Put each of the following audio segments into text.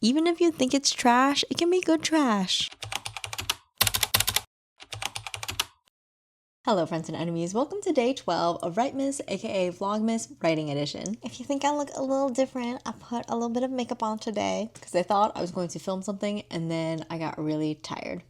Even if you think it's trash, it can be good trash. Hello friends and enemies, welcome to day 12 of Writemas, aka Vlogmas Writing Edition. If you think I look a little different, I put a little bit of makeup on today because I thought I was going to film something and then I got really tired.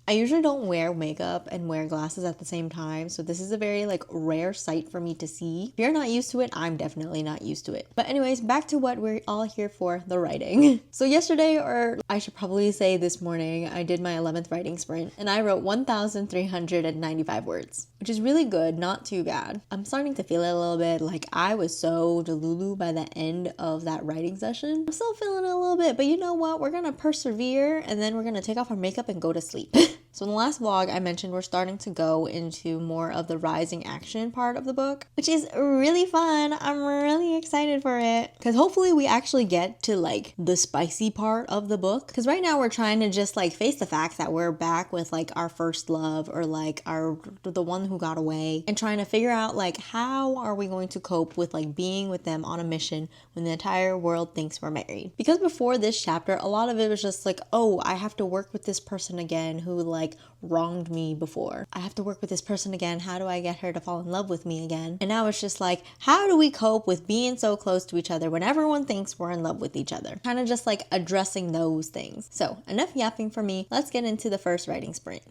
I usually don't wear makeup and wear glasses at the same time, so this is a very rare sight for me to see. If you're not used to it, I'm definitely not used to it. But anyways, back to what we're all here for, the writing. So yesterday, or I should probably say this morning, I did my 11th writing sprint and I wrote 1,395 words, which is really good, not too bad. I'm starting to feel it a little bit, like I was so delulu by the end of that writing session. I'm still feeling it a little bit, but you know what? We're gonna persevere and then we're gonna take off our makeup and go to sleep. So in the last vlog, I mentioned we're starting to go into more of the rising action part of the book, which is really fun. I'm really excited for it because hopefully we actually get to the spicy part of the book. Because right now we're trying to just face the fact that we're back with our first love or the one who got away, and trying to figure out how are we going to cope with being with them on a mission when the entire world thinks we're married. Because before this chapter, a lot of it was just oh, I have to work with this person again who wronged me before. I have to work with this person again. How do I get her to fall in love with me again? And now it's just how do we cope with being so close to each other when everyone thinks we're in love with each other? Kind of just addressing those things. So enough yapping for me. Let's get into the first writing sprint.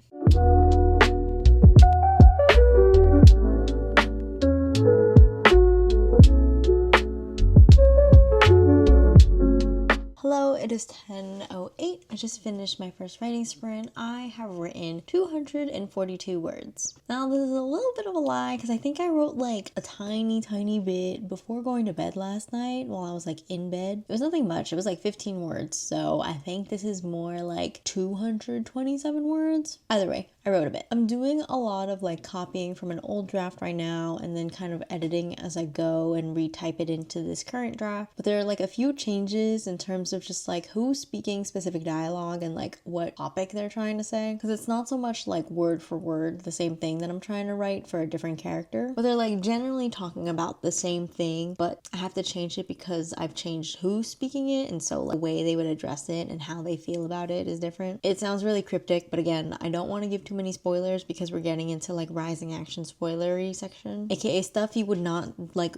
Hello, it is 10:08. I just finished my first writing sprint. I have written 242 words. Now this is a little bit of a lie because I think I wrote a tiny bit before going to bed last night while I was in bed. It was nothing much. It was 15 words. So I think this is more 227 words. Either way, I wrote a bit. I'm doing a lot of copying from an old draft right now and then kind of editing as I go and retype it into this current draft. But there are a few changes in terms of just who's speaking specific dialogue and what topic they're trying to say, because it's not so much word for word the same thing that I'm trying to write for a different character, but they're generally talking about the same thing, but I have to change it because I've changed who's speaking it, and so the way they would address it and how they feel about it is different. It sounds really cryptic, but again, I don't want to give too many spoilers because we're getting into rising action spoilery section, aka stuff you would not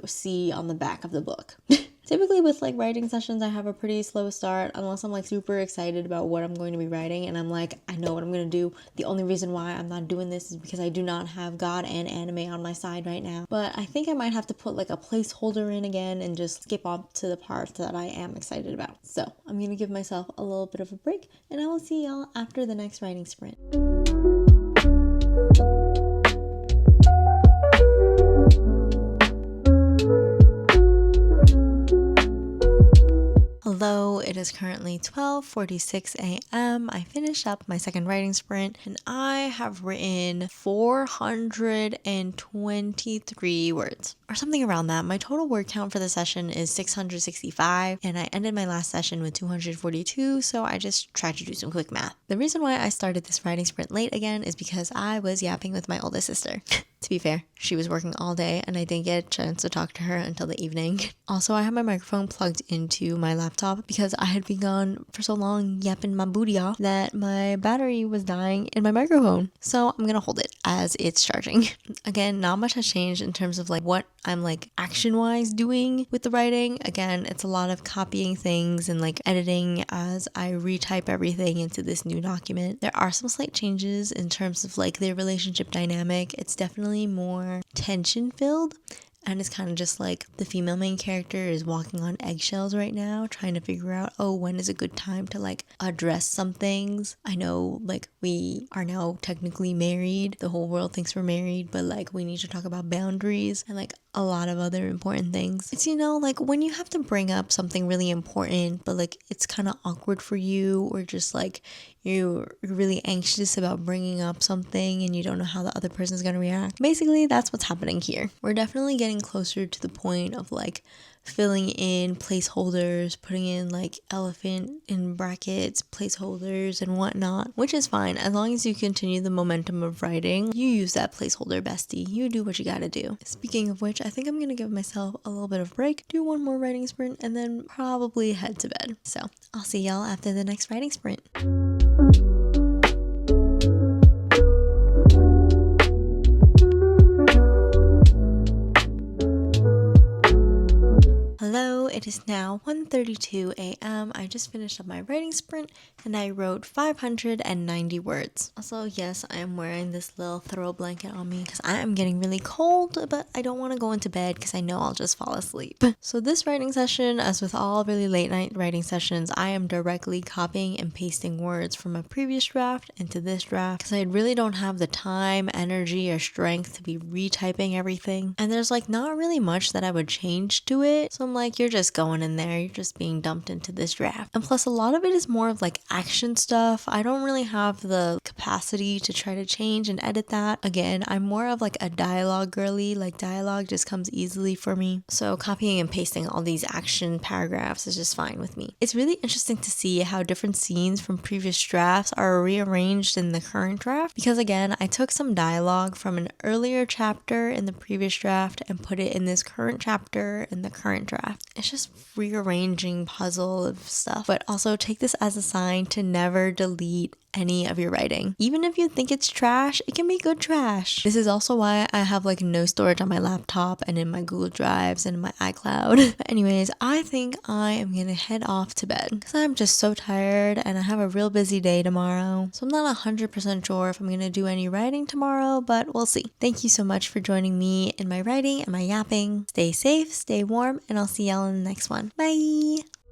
see on the back of the book. Typically with writing sessions, I have a pretty slow start unless I'm super excited about what I'm going to be writing and I'm I know what I'm going to do. The only reason why I'm not doing this is because I do not have God and anime on my side right now. But I think I might have to put a placeholder in again and just skip up to the parts that I am excited about. So I'm going to give myself a little bit of a break and I will see y'all after the next writing sprint. Hello, it is currently 12:46 a.m. I finished up my second writing sprint and I have written 423 words or something around that. My total word count for the session is 665 and I ended my last session with 242, so I just tried to do some quick math. The reason why I started this writing sprint late again is because I was yapping with my oldest sister. To be fair, she was working all day and I didn't get a chance to talk to her until the evening. Also, I have my microphone plugged into my laptop because I had been gone for so long yapping my booty off that my battery was dying in my microphone. So I'm gonna hold it as it's charging. Again, not much has changed in terms of what I'm action-wise doing with the writing. Again, it's a lot of copying things and editing as I retype everything into this new document. There are some slight changes in terms of their relationship dynamic. It's definitely more tension filled and it's kind of just the female main character is walking on eggshells right now, trying to figure out, oh, when is a good time to address some things. I know we are now technically married, the whole world thinks we're married, but we need to talk about boundaries and a lot of other important things. It's when you have to bring up something really important but it's kind of awkward for you, or just you're really anxious about bringing up something and you don't know how the other person's gonna react. Basically, that's what's happening here. We're definitely getting closer to the point of filling in placeholders, putting in like elephant in brackets, placeholders and whatnot, which is fine as long as you continue the momentum of writing. You use that placeholder, bestie. You do what you gotta do. Speaking of which, I think I'm gonna give myself a little bit of break, do one more writing sprint, and then probably head to bed. So I'll see y'all after the next writing sprint. Hello, it is now 1:32 a.m. I just finished up my writing sprint and I wrote 590 words. Also, yes, I am wearing this little throw blanket on me because I am getting really cold, but I don't want to go into bed because I know I'll just fall asleep. So this writing session, as with all really late night writing sessions, I am directly copying and pasting words from a previous draft into this draft because I really don't have the time, energy, or strength to be retyping everything. And there's like not really much that I would change to it. So I'm like, you're just going in there, you're just being dumped into this draft. And plus a lot of it is more of like action stuff. I don't really have the capacity to try to change and edit that. Again, I'm more of like a dialogue girly, like dialogue just comes easily for me. So copying and pasting all these action paragraphs is just fine with me. It's really interesting to see how different scenes from previous drafts are rearranged in the current draft because again, I took some dialogue from an earlier chapter in the previous draft and put it in this current chapter in the current draft. It's just rearranging puzzle of stuff, but also take this as a sign to never delete any of your writing. Even if you think it's trash, it can be good trash. This is also why I have like no storage on my laptop and in my Google Drives and in my iCloud. But anyways, I think I am gonna head off to bed because I'm just so tired and I have a real busy day tomorrow. So I'm not 100% sure if I'm gonna do any writing tomorrow, but we'll see. Thank you so much for joining me in my writing and my yapping. Stay safe, stay warm, and I'll see y'all in the next one. Bye!